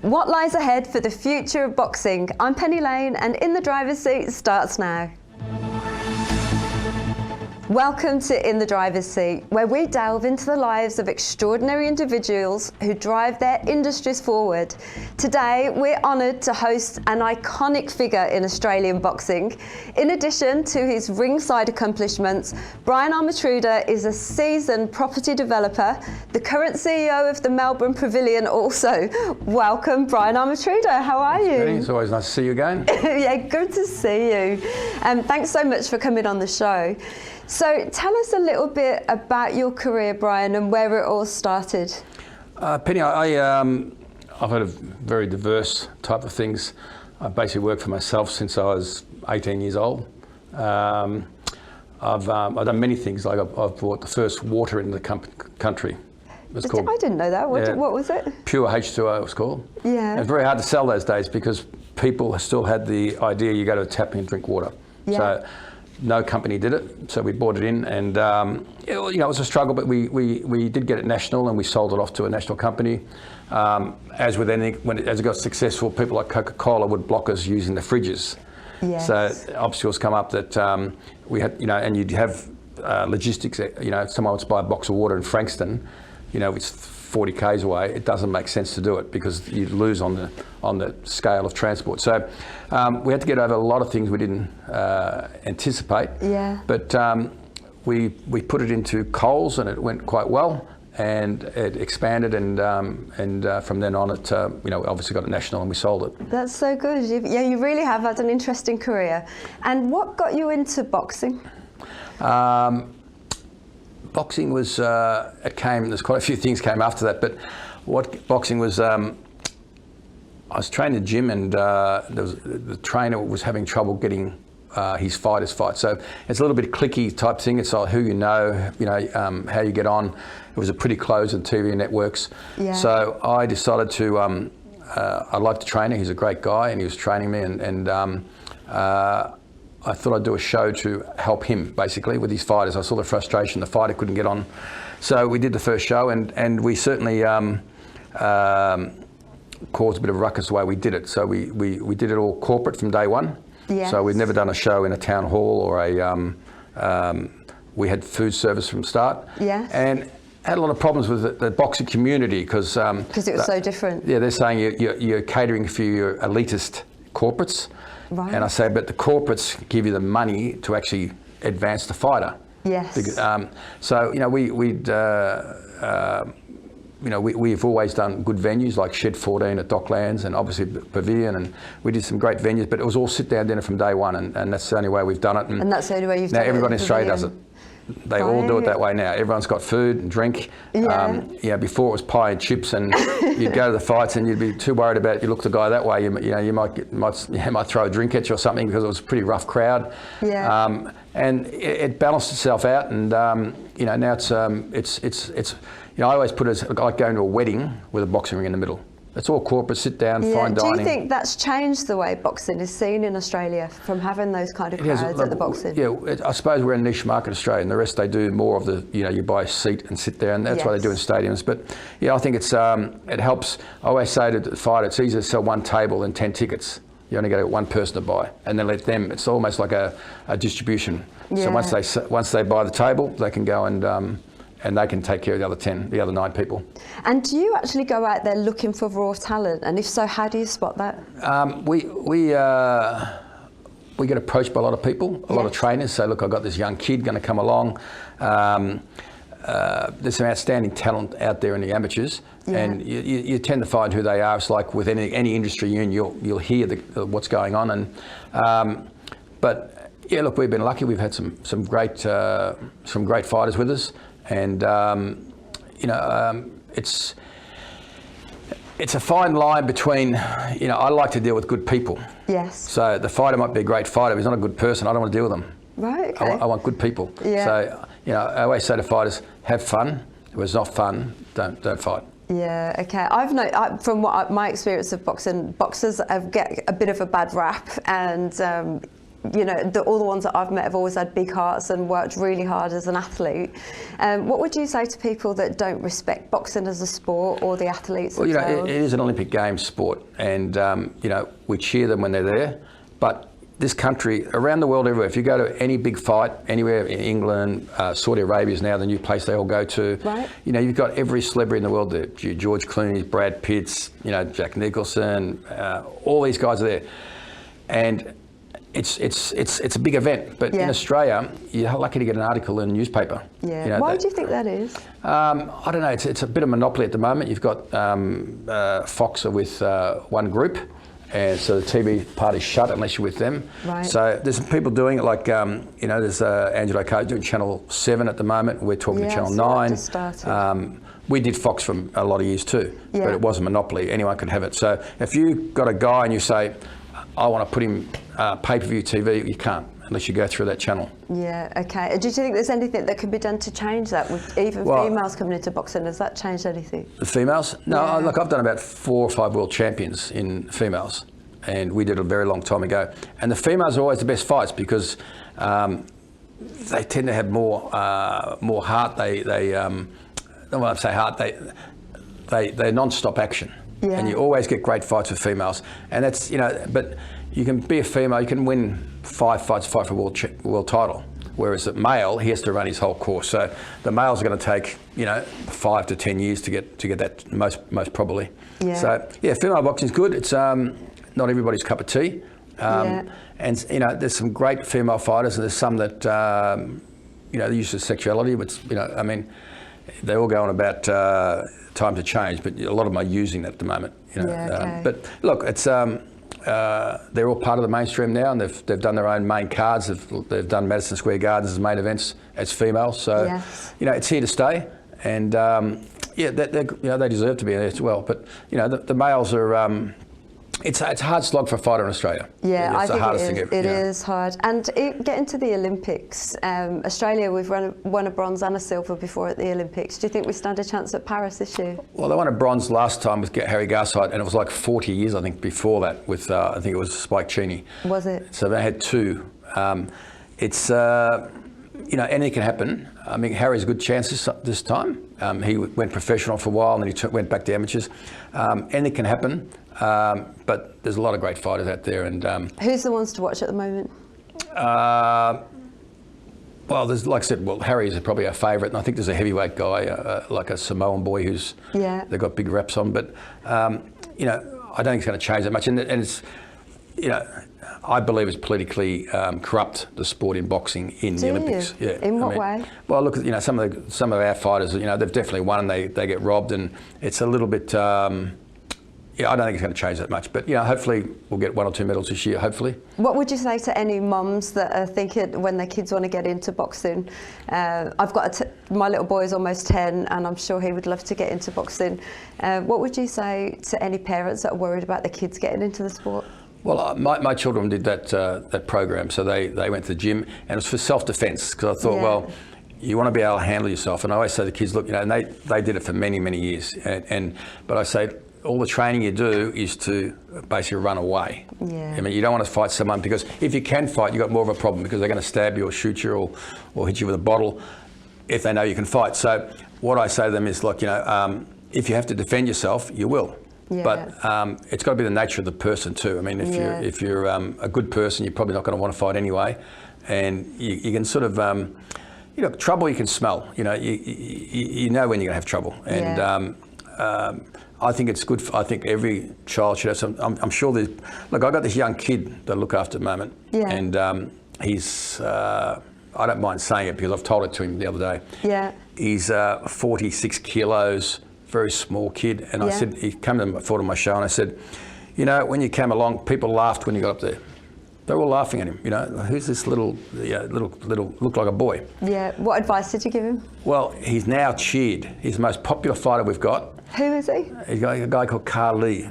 What lies ahead for the future of boxing? I'm Penny Lane, and In the Driver's Seat starts now. Welcome to In the Driver's Seat, where we delve into the lives of extraordinary individuals who drive their industries forward. Today, we're honoured to host an iconic figure in Australian boxing. In addition to his ringside accomplishments, Brian Armatruda is a seasoned property developer, the current CEO of the Melbourne Pavilion also. Welcome, Brian Armatruda. How are you? It's always nice to see you again. Yeah, good to see you. Thanks so much for coming on the show. So tell us a little bit about your career, Brian, and where it all started. Penny, I've had a very diverse type of things. I basically worked for myself since I was 18 years old. I've done many things, like I've brought the first water into the country. It was called, I didn't know that. What was it? Pure H2O it was called. Yeah. It was very hard to sell those days because people still had the idea you go to a tap and drink water. Yeah. So no company did it, so we bought it in, and it was a struggle, but we did get it national, and we sold it off to a national company. As with anything, as it got successful, people like Coca-Cola would block us using the fridges. Yes. So obstacles come up that we had, and you'd have logistics. If someone wants to buy a box of water in Frankston, it's 40 k's away. It doesn't make sense to do it because you'd lose on the scale of transport. So we had to get over a lot of things we didn't anticipate. Yeah. But we put it into Coles, and it went quite well, and it expanded, and from then on it we obviously got it national, and we sold it. That's so good. You really have had an interesting career. And what got you into boxing? Boxing was, there's quite a few things came after that, but what boxing was, I was trained in the gym, and the trainer was having trouble getting his fighters fight. So it's a little bit clicky type thing. It's like who you know, how you get on. It was a pretty closed on TV networks. Yeah. So I decided to, I liked the trainer. He's a great guy, and he was training me, and I thought I'd do a show to help him, basically, with his fighters. I saw the frustration, the fighter couldn't get on. So we did the first show, and we certainly caused a bit of a ruckus the way we did it. So we did it all corporate from day one. Yes. So we'd never done a show in a town hall or we had food service from start. Yes. And had a lot of problems with the boxing community because it was so different. Yeah, they're saying you're catering for your elitist corporates. Right. And I say, but the corporates give you the money to actually advance the fighter. Yes. Because, so we've always done good venues like Shed 14 at Docklands, and obviously Pavilion, and we did some great venues. But it was all sit down dinner from day one, and that's the only way we've done it. And that's the only way you've done it. Now everybody in Australia does it. They all do it that way now. Everyone's got food and drink. Yeah. Before it was pie and chips, and you'd go to the fights and you'd be too worried about you look the guy that way. You might throw a drink at you or something because it was a pretty rough crowd. Yeah. And it balanced itself out, and now it's I always put it as like going to a wedding with a boxing ring in the middle. It's all corporate, sit down, fine dining. Do you think that's changed the way boxing is seen in Australia from having those kind of crowds at the boxing? Yeah, I suppose we're a niche market in Australia, and the rest they do more of the, you buy a seat and sit there, and that's what they do in stadiums. But yeah, I think it helps. I always say to the fighter, it's easier to sell one table than 10 tickets. You only get one person to buy, and then let them. It's almost like a distribution. Yeah. So once they buy the table, they can go and they can take care of the other 9 people. And do you actually go out there looking for raw talent? And if so, how do you spot that? We get approached by a lot of people, a lot of trainers say, look, I've got this young kid going to come along. There's some outstanding talent out there in the amateurs, and you tend to find who they are. It's like with any industry you'll hear what's going on. And but yeah, look, we've been lucky. We've had some great fighters with us. And it's a fine line between, I like to deal with good people. Yes. So the fighter might be a great fighter, but he's not a good person. I don't want to deal with them. Right. Okay. I want good people. Yeah. So I always say to fighters, have fun. If it's not fun, don't fight. Yeah, okay. From my experience of boxing, boxers get a bit of a bad rap, and you know, all the ones that I've met have always had big hearts and worked really hard as an athlete. What would you say to people that don't respect boxing as a sport or the athletes Well, you know, themselves? it is an Olympic Games sport, and you know, we cheer them when they're there. But this country, around the world, everywhere, if you go to any big fight, anywhere in England, Saudi Arabia is now the new place they all go to. Right. You know, you've got every celebrity in the world there. George Clooney, Brad Pitts, you know, Jack Nicholson, all these guys are there. And it's a big event, but in Australia, you're lucky to get an article in a newspaper. Yeah. You know, Why do you think that is? I don't know. It's a bit of monopoly at the moment. You've got Fox are with one group, and so the TV part is shut unless you're with them. Right. So there's some people doing it, like you know, there's Angelo Coe doing Channel 7 at the moment. We're talking to Channel 9. Just started. We did Fox for a lot of years too, Yeah. but it was a monopoly. Anyone could have it. So if you got a guy and you say, I want to put him pay-per-view TV, you can't unless you go through that channel. Yeah, okay. Do you think there's anything that can be done to change that? With even females coming into boxing, has that changed anything? The females? No, Yeah. look, I've done about 4 or 5 world champions in females, and we did it a very long time ago. And the females are always the best fights because they tend to have more heart. They don't want to say heart. They're non-stop action. Yeah. And you always get great fights with females. And that's, you know, but you can be a female, you can win 5 fights, fight for a world title. Whereas a male, he has to run his whole course. So the males are going to take, you know, 5 to 10 years to get that most probably. Yeah. So yeah, female boxing's good. It's not everybody's cup of tea. And you know, there's some great female fighters, and there's some that you know, the use of sexuality, which, you know, I mean, they all go on about time to change, but a lot of them are using that at the moment. You know, Yeah, okay. but look, it's they're all part of the mainstream now, and they've done their own main cards. They've done Madison Square Gardens as main events as females. So Yes. you know, it's here to stay, and yeah, you know, they deserve to be there as well. But you know, the males are. It's a hard slog for a fighter in Australia. Yeah, it's I think hardest it is. to get. It is hard. And getting to the Olympics, Australia, we've won a bronze and a silver before at the Olympics. Do you think we stand a chance at Paris this year? Well, they won a bronze last time with Harry Garside, and it was like 40 years, I think, before that with, I think it was Spike Cheney. Was it? So they had 2. It's, you know, anything can happen. I mean, Harry's a good chance this time. He went professional for a while, and then he went back to amateurs. Anything can happen. But there's a lot of great fighters out there, and Who's the ones to watch at the moment? well, there's, like I said, well, Harry is probably our favourite, and I think there's a heavyweight guy, like a Samoan boy who's they've got big reps on, but you know, I don't think it's going to change that much, and it's, you know, I believe it's politically corrupt, the sport in boxing in the Olympics. Yeah. In what way? Well, look, you know, some of our fighters, you know, they've definitely won, and they get robbed, and it's a little bit. Yeah, I don't think it's going to change that much, but you know, hopefully we'll get 1 or 2 medals this year. Hopefully. What would you say to any mums that are thinking when their kids want to get into boxing? I've got my little boy is almost 10, and I'm sure he would love to get into boxing. What would you say to any parents that are worried about their kids getting into the sport? Well, my children did that program, so they went to the gym, and it was for self-defence, because I thought, well, you want to be able to handle yourself, and I always say to the kids, look, you know, and they did it for many years, but I say, all the training you do is to basically run away. Yeah. I mean, you don't want to fight someone, because if you can fight, you've got more of a problem, because they're going to stab you or shoot you or hit you with a bottle if they know you can fight. So what I say to them is, look, you know, if you have to defend yourself, you will. Yeah. But it's got to be the nature of the person too. I mean, if you're a good person, you're probably not going to want to fight anyway, and you can sort of, you know, trouble you can smell. You know, you know when you're going to have trouble, and I think it's good. I think every child should have some. I'm sure there's. Look, I've got this young kid that I look after at the moment, and he's. I don't mind saying it because I've told it to him the other day. Yeah. He's 46 kilos. Very small kid, and I said, he came to my show, and I said, you know, when you came along, people laughed when you got up there. They were all laughing at him. You know, who's this little looked like a boy? Yeah. What advice did you give him? Well, he's now cheered. He's the most popular fighter we've got. Who is he? He's got a guy called Carl Lou.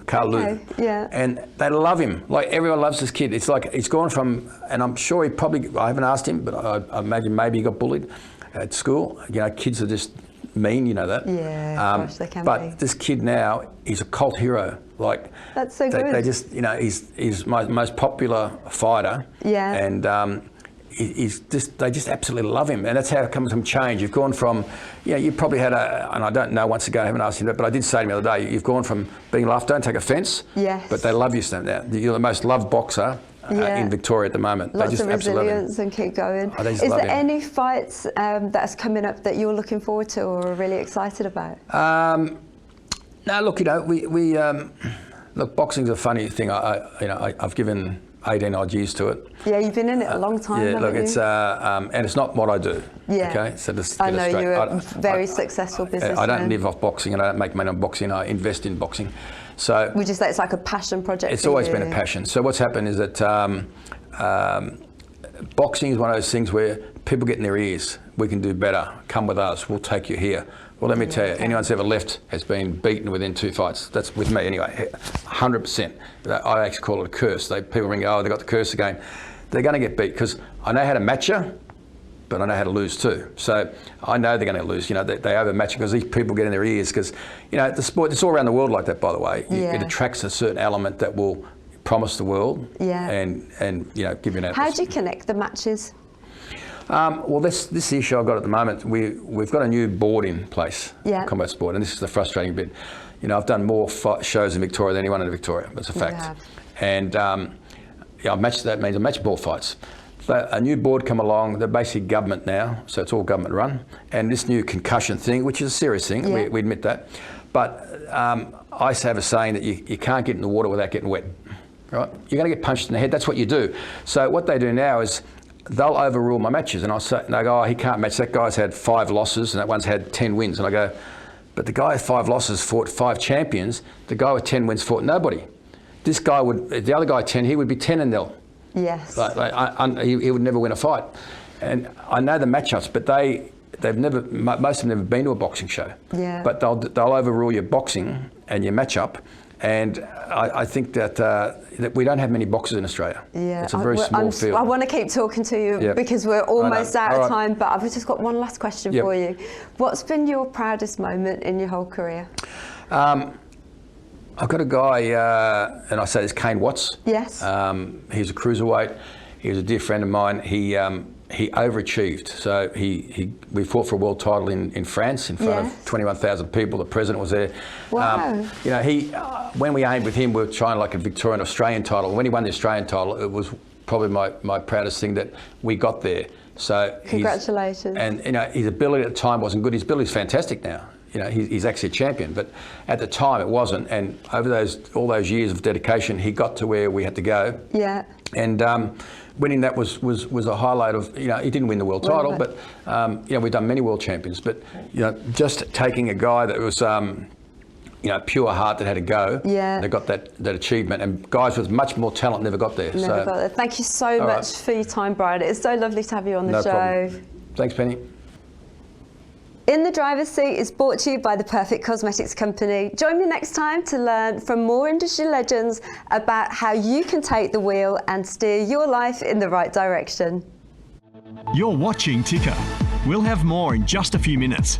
Yeah. And they love him. Like, everyone loves this kid. It's like he's gone from, and I'm sure I haven't asked him, but I imagine maybe he got bullied at school. You know, kids are just mean, you know that. Yeah, gosh, they can but be. this kid now, he's a cult hero. Like, that's so good. They just, you know, he's my most popular fighter. Yeah. And they just absolutely love him, and that's how it comes from change. You've gone from, you know, you probably had and I don't know, once again, I haven't asked him that, but I did say to him the other day, you've gone from being loved, don't take offence, yes, but they love you now. You're the most loved boxer in Victoria at the moment. Lots they just of resilience and keep going. Oh, is there any fights that's coming up that you're looking forward to or are really excited about? No, look, you know, look, boxing's a funny thing. I've given 18 odd years to it. Yeah, you've been in it a long time. Yeah, look, you? it's and it's not what I do. Yeah. Okay, so just I know you're a very successful businessman. I don't live off boxing, and I don't make money on boxing. I invest in boxing. So would you say it's like a passion project? It's always been a passion. So what's happened is that boxing is one of those things where people get in their ears. We can do better. Come with us. We'll take you here. Well, let me tell you, anyone who's ever left has been beaten within 2 fights. That's with me anyway, 100%. I actually call it a curse. People ring, oh, they got the curse again. They're going to get beat because I know how to match you, but I know how to lose too. So I know they're going to lose. You know, they overmatch because these people get in their ears because, you know, the sport, it's all around the world like that, by the way. It attracts a certain element that will promise the world and you know, give you an. How do you connect the matches? Well, this is the issue I've got at the moment. We've got a new board in place, combat sport, and this is the frustrating bit. You know, I've done more shows in Victoria than anyone in Victoria. That's a fact. And I've matched. That means I match ball fights. So a new board come along. They're basically government now, so it's all government run. And this new concussion thing, which is a serious thing, we admit that. But I have a saying that you can't get in the water without getting wet. Right? You're going to get punched in the head. That's what you do. So what they do now is, they'll overrule my matches, and they go, oh, he can't match. That guy's had 5 losses, and that one's had 10 wins. And I go, but the guy with 5 losses fought 5 champions. The guy with 10 wins fought nobody. This guy the other guy 10, he would be 10-0. Yes. He would never win a fight. And I know the matchups, but they've never, most of them never been to a boxing show. Yeah. But they'll overrule your boxing and your matchup. And I think that we don't have many boxers in Australia. Yeah, it's a very small field. I want to keep talking to you because we're almost out of time, but I've just got one last question for you. What's been your proudest moment in your whole career? I've got a guy, and I say this, Kane Watts. Yes. He's a cruiserweight. He was a dear friend of mine. He overachieved. So we fought for a world title in France in front of 21,000 people. The president was there. Wow. You know, when we aimed with him, we were trying like a Victorian Australian title. When he won the Australian title, it was probably my proudest thing that we got there. So congratulations. And you know, his ability at the time wasn't good. His ability is fantastic now. You know, he's actually a champion, but at the time it wasn't. And over all those years of dedication, he got to where we had to go. Yeah. And winning that was a highlight of, you know, he didn't win the world title, but you know, we've done many world champions. But you know, just taking a guy that was you know, pure heart that had a go, they got that achievement, and guys with much more talent never got there. Never got there. Thank you so much for your time, Brian. It's so lovely to have you on the show. Problem. Thanks, Penny. In the Driver's Seat is brought to you by the Perfect Cosmetics Company. Join me next time to learn from more industry legends about how you can take the wheel and steer your life in the right direction. You're watching Ticker. We'll have more in just a few minutes.